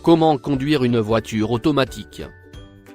Comment conduire une voiture automatique?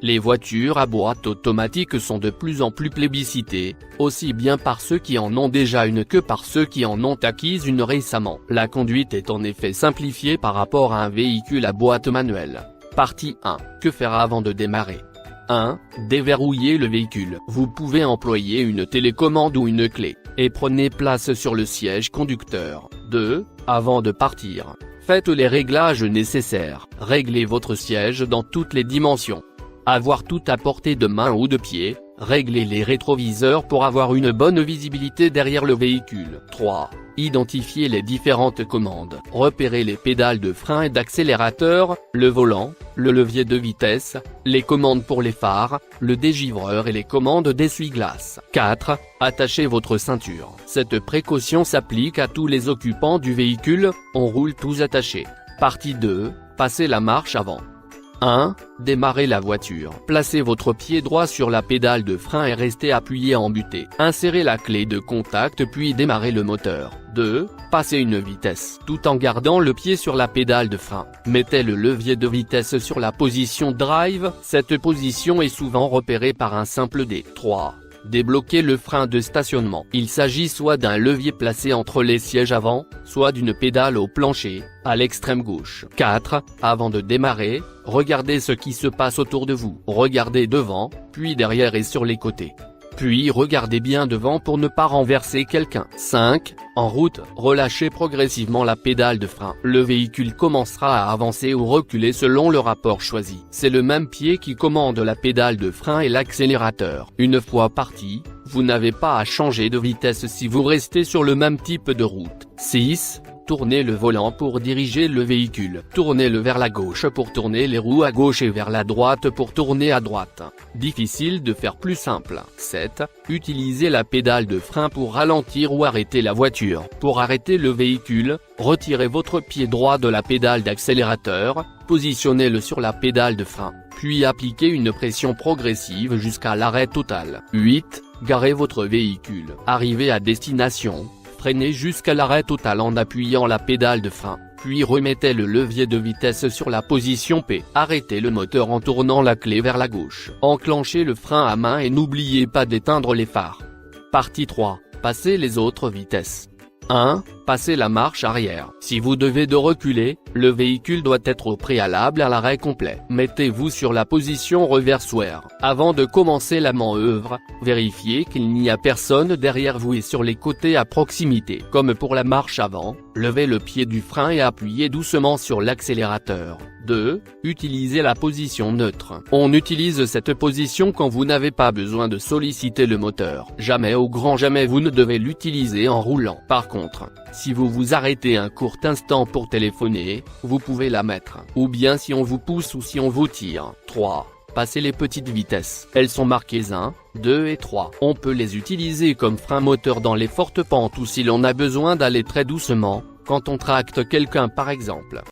Les voitures à boîte automatique sont de plus en plus plébiscitées, aussi bien par ceux qui en ont déjà une que par ceux qui en ont acquise une récemment. La conduite est en effet simplifiée par rapport à un véhicule à boîte manuelle. Partie 1. Que faire avant de démarrer? 1. Déverrouiller le véhicule. Vous pouvez employer une télécommande ou une clé, et prenez place sur le siège conducteur. 2. Avant de partir, faites les réglages nécessaires. Réglez votre siège dans toutes les dimensions. Avoir tout à portée de main ou de pied, réglez les rétroviseurs pour avoir une bonne visibilité derrière le véhicule. 3. Identifiez les différentes commandes. Repérez les pédales de frein et d'accélérateur, le volant, le levier de vitesse, les commandes pour les phares, le dégivreur et les commandes d'essuie-glace. 4. Attachez votre ceinture. Cette précaution s'applique à tous les occupants du véhicule, on roule tous attachés. Partie 2. Passez la marche avant. 1. Démarrez la voiture. Placez votre pied droit sur la pédale de frein et restez appuyé en butée. Insérez la clé de contact puis démarrez le moteur. 2. Passez une vitesse, tout en gardant le pied sur la pédale de frein. Mettez le levier de vitesse sur la position drive, cette position est souvent repérée par un simple dé. 3. Débloquez le frein de stationnement. Il s'agit soit d'un levier placé entre les sièges avant, soit d'une pédale au plancher, à l'extrême gauche. 4. Avant de démarrer, regardez ce qui se passe autour de vous. Regardez devant, puis derrière et sur les côtés. Puis regardez bien devant pour ne pas renverser quelqu'un. 5. En route, relâchez progressivement la pédale de frein. Le véhicule commencera à avancer ou reculer selon le rapport choisi. C'est le même pied qui commande la pédale de frein et l'accélérateur. Une fois parti, vous n'avez pas à changer de vitesse si vous restez sur le même type de route. 6. Tournez le volant pour diriger le véhicule. Tournez-le vers la gauche pour tourner les roues à gauche et vers la droite pour tourner à droite. Difficile de faire plus simple. 7. Utilisez la pédale de frein pour ralentir ou arrêter la voiture. Pour arrêter le véhicule, retirez votre pied droit de la pédale d'accélérateur, positionnez-le sur la pédale de frein, puis appliquez une pression progressive jusqu'à l'arrêt total. 8. Garez votre véhicule. Arrivé à destination, freinez jusqu'à l'arrêt total en appuyant la pédale de frein, puis remettez le levier de vitesse sur la position P. Arrêtez le moteur en tournant la clé vers la gauche. Enclenchez le frein à main et n'oubliez pas d'éteindre les phares. Partie 3. Passez les autres vitesses. 1. Passez la marche arrière. Si vous devez de reculer, le véhicule doit être au préalable à l'arrêt complet. Mettez-vous sur la position reversoire. Avant de commencer la manœuvre, vérifiez qu'il n'y a personne derrière vous et sur les côtés à proximité. Comme pour la marche avant, levez le pied du frein et appuyez doucement sur l'accélérateur. 2. Utilisez la position neutre. On utilise cette position quand vous n'avez pas besoin de solliciter le moteur. Jamais au grand jamais vous ne devez l'utiliser en roulant. Par contre, si vous vous arrêtez un court instant pour téléphoner, vous pouvez la mettre. Ou bien si on vous pousse ou si on vous tire. 3. Passez les petites vitesses. Elles sont marquées 1, 2 et 3. On peut les utiliser comme frein moteur dans les fortes pentes ou si l'on a besoin d'aller très doucement, quand on tracte quelqu'un par exemple.